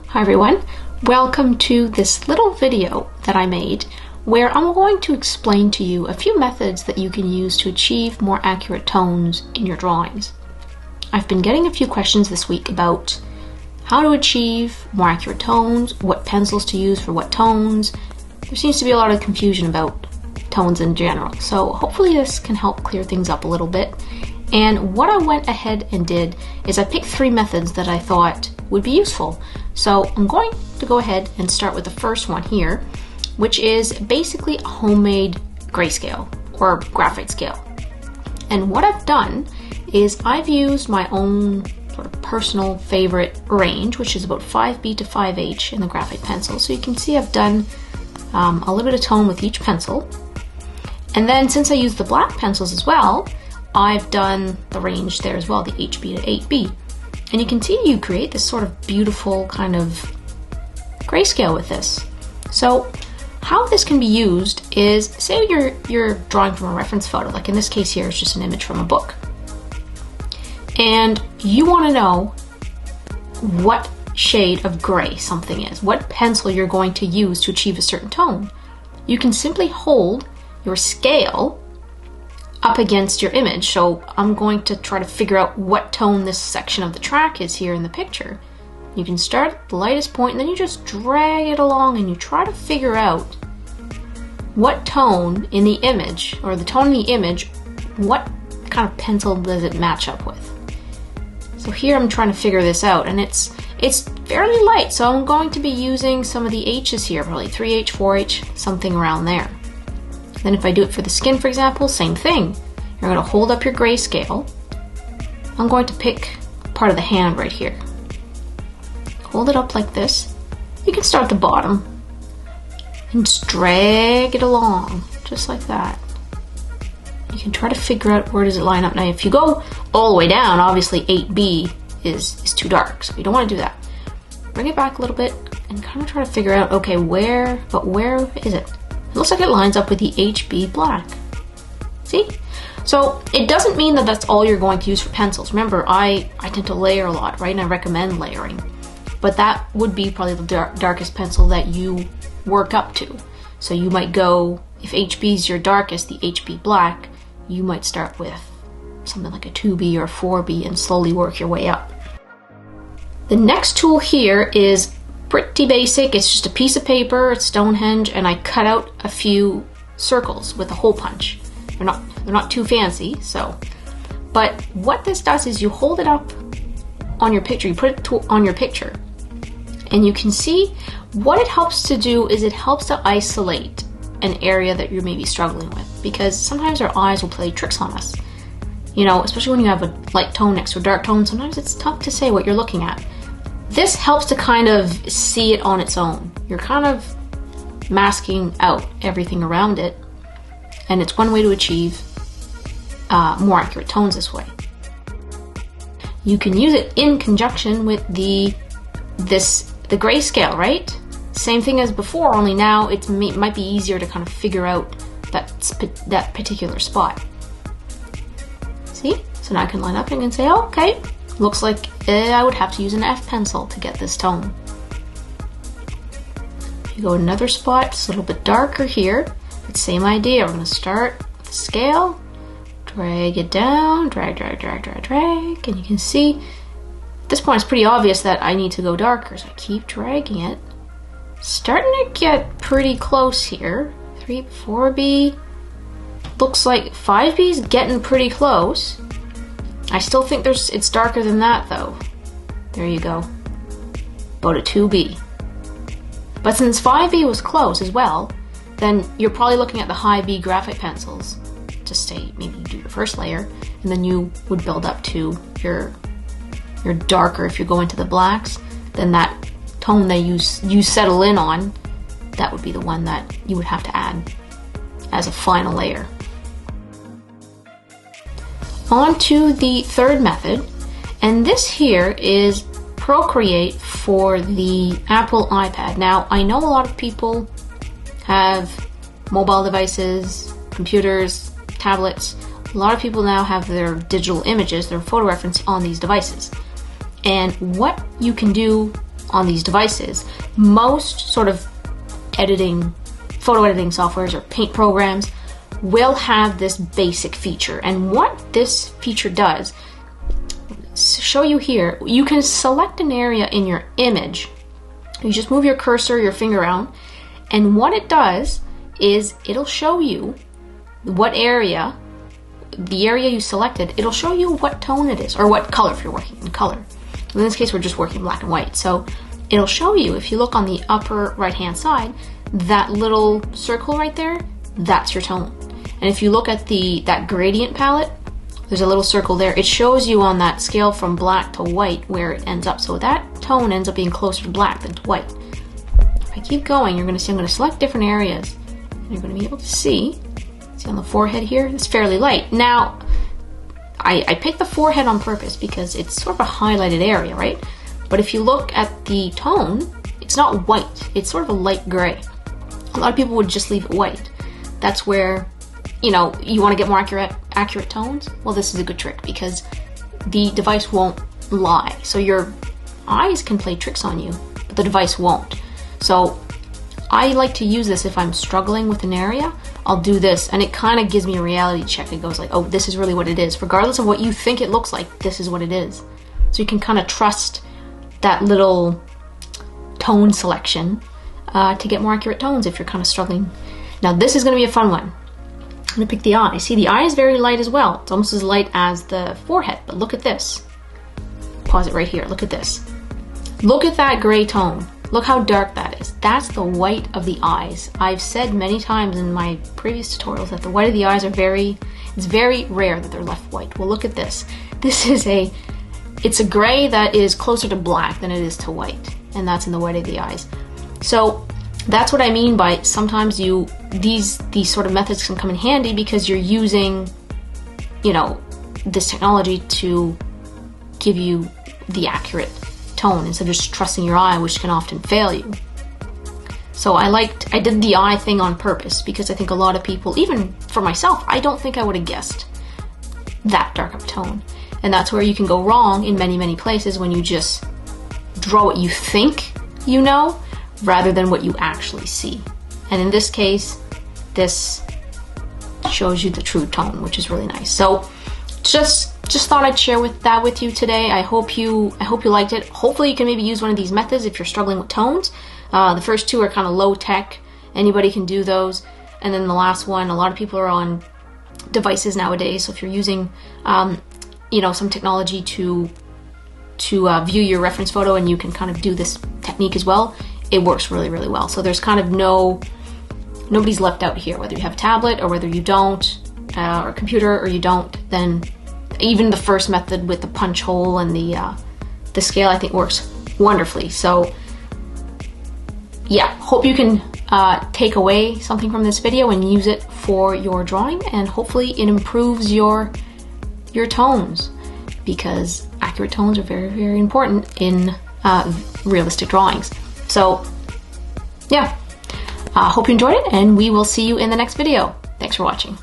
Hi everyone, welcome to this little video that I made where I'm going to explain to you a few methods that you can use to achieve more accurate tones in your drawings. I've been getting a few questions this week about how to achieve more accurate tones, what pencils to use for what tones. There seems to be a lot of confusion about tones in general, so hopefully this can help clear things up a little bit. And what I went ahead and did is I picked 3 methods that I thought would be useful. So I'm going to go ahead and start with the first one here, which is basically a homemade grayscale or graphite scale. And what I've done is I've used my own sort of personal favorite range, which is about 5B to 5H in the graphite pencil. So you can see I've done a little bit of tone with each pencil. And then since I use the black pencils as well, I've done the range there as well, the HB to 8B. And you can see you create this sort of beautiful kind of grayscale with this. So how this can be used is, say you're drawing from a reference photo, like in this case here, it's just an image from a book. And you want to know what shade of gray something is, what pencil you're going to use to achieve a certain tone. You can simply hold your scale up against your image. So I'm going to try to figure out what tone this section of the track is here in the picture. You can start at the lightest point and then you just drag it along and you try to figure out what tone in the image, or the tone in the image, what kind of pencil does it match up with. So here I'm trying to figure this out, and it's fairly light, so I'm going to be using some of the H's here, probably 3H, 4H, something around there. Then if I do it for the skin, for example, same thing. You're going to hold up your grayscale. I'm going to pick part of the hand right here. Hold it up like this. You can start at the bottom and just drag it along, just like that. You can try to figure out where does it line up. Now if you go all the way down, obviously 8B is too dark, so you don't want to do that. Bring it back a little bit and kind of try to figure out, okay, where is it? It looks like it lines up with the HB black. See? So it doesn't mean that that's all you're going to use for pencils. Remember, I tend to layer a lot, right? And I recommend layering. But that would be probably the darkest pencil that you work up to. So you might go, if HB is your darkest, the HB black, you might start with something like a 2B or a 4B and slowly work your way up. The next tool here is pretty basic. It's just a piece of paper, it's Stonehenge, and I cut out a few circles with a hole punch. They're not too fancy, so. But what this does is you hold it up on your picture, you put it on your picture, and you can see what it helps to do is it helps to isolate an area that you're maybe struggling with, because sometimes our eyes will play tricks on us. You know, especially when you have a light tone next to a dark tone, sometimes it's tough to say what you're looking at. This helps to kind of see it on its own. You're kind of masking out everything around it, and it's one way to achieve more accurate tones this way. You can use it in conjunction with the grayscale, right? Same thing as before, only now it might be easier to kind of figure out that particular spot. See? So now I can line up and I can say, oh, okay, looks like I would have to use an F pencil to get this tone. If you go another spot, it's a little bit darker here, but same idea. We're going to start with the scale, drag it down, drag, and you can see at this point it's pretty obvious that I need to go darker, so I keep dragging it. Starting to get pretty close here. 3, 4B, looks like 5B is getting pretty close. I still think it's darker than that though. There you go. About a 2B. But since 5B was close as well, then you're probably looking at the high B graphite pencils to say maybe you do your first layer, and then you would build up to your darker. If you go into the blacks, then that tone that you settle in on, that would be the one that you would have to add as a final layer. On to the third method, and this here is Procreate for the Apple iPad. Now, I know a lot of people have mobile devices, computers, tablets. A lot of people now have their digital images, their photo reference on these devices. And what you can do on these devices. Most sort of photo editing softwares or paint programs will have this basic feature. And what this feature does, show you here, you can select an area in your image. You just move your cursor, your finger around, and what it does is it'll show you what area, the area you selected, it'll show you what tone it is, or what color if you're working in color. In this case, we're just working black and white. So it'll show you, if you look on the upper right-hand side, that little circle right there, that's your tone. And if you look at that gradient palette, there's a little circle there. It shows you on that scale from black to white where it ends up. So that tone ends up being closer to black than to white. If I keep going, you're going to see I'm going to select different areas. And you're going to be able to see on the forehead here, it's fairly light. Now, I picked the forehead on purpose because it's sort of a highlighted area, right? But if you look at the tone, it's not white. It's sort of a light gray. A lot of people would just leave it white. That's where, you know, you want to get more accurate tones. Well, this is a good trick because the device won't lie. So your eyes can play tricks on you, but the device won't. So I like to use this if I'm struggling with an area. I'll do this, and it kind of gives me a reality check. It goes like, oh, this is really what it is. Regardless of what you think it looks like, this is what it is. So you can kind of trust that little tone selection to get more accurate tones if you're kind of struggling. Now this is going to be a fun one. I'm going to pick the eye. See, the eye is very light as well. It's almost as light as the forehead, but look at this. Pause it right here. Look at this. Look at that gray tone. Look how dark that is. That's the white of the eyes. I've said many times in my previous tutorials that the white of the eyes are it's very rare that they're left white. Well, look at this. This is it's a gray that is closer to black than it is to white, and that's in the white of the eyes. So that's what I mean by sometimes these sort of methods can come in handy because you're using, you know, this technology to give you the accurate tone instead of just trusting your eye, which can often fail you. So I did the eye thing on purpose because I think a lot of people, even for myself, I don't think I would have guessed that dark of a tone. And that's where you can go wrong in many, many places when you just draw what you think you know rather than what you actually see. And in this case, this shows you the true tone, which is really nice. So just thought I'd share that with you today. I hope you liked it. Hopefully you can maybe use one of these methods if you're struggling with tones. The first two are kind of low tech. Anybody can do those. And then the last one, a lot of people are on devices nowadays. So if you're using, you know, some technology to view your reference photo and you can kind of do this technique as well, it works really, really well. So there's kind of nobody's left out here, whether you have a tablet or whether you don't, or a computer or you don't, then even the first method with the punch hole and the scale, I think works wonderfully. So yeah, hope you can take away something from this video and use it for your drawing, and hopefully it improves your tones, because accurate tones are very, very important in realistic drawings. So yeah, hope you enjoyed it, and we will see you in the next video. Thanks for watching.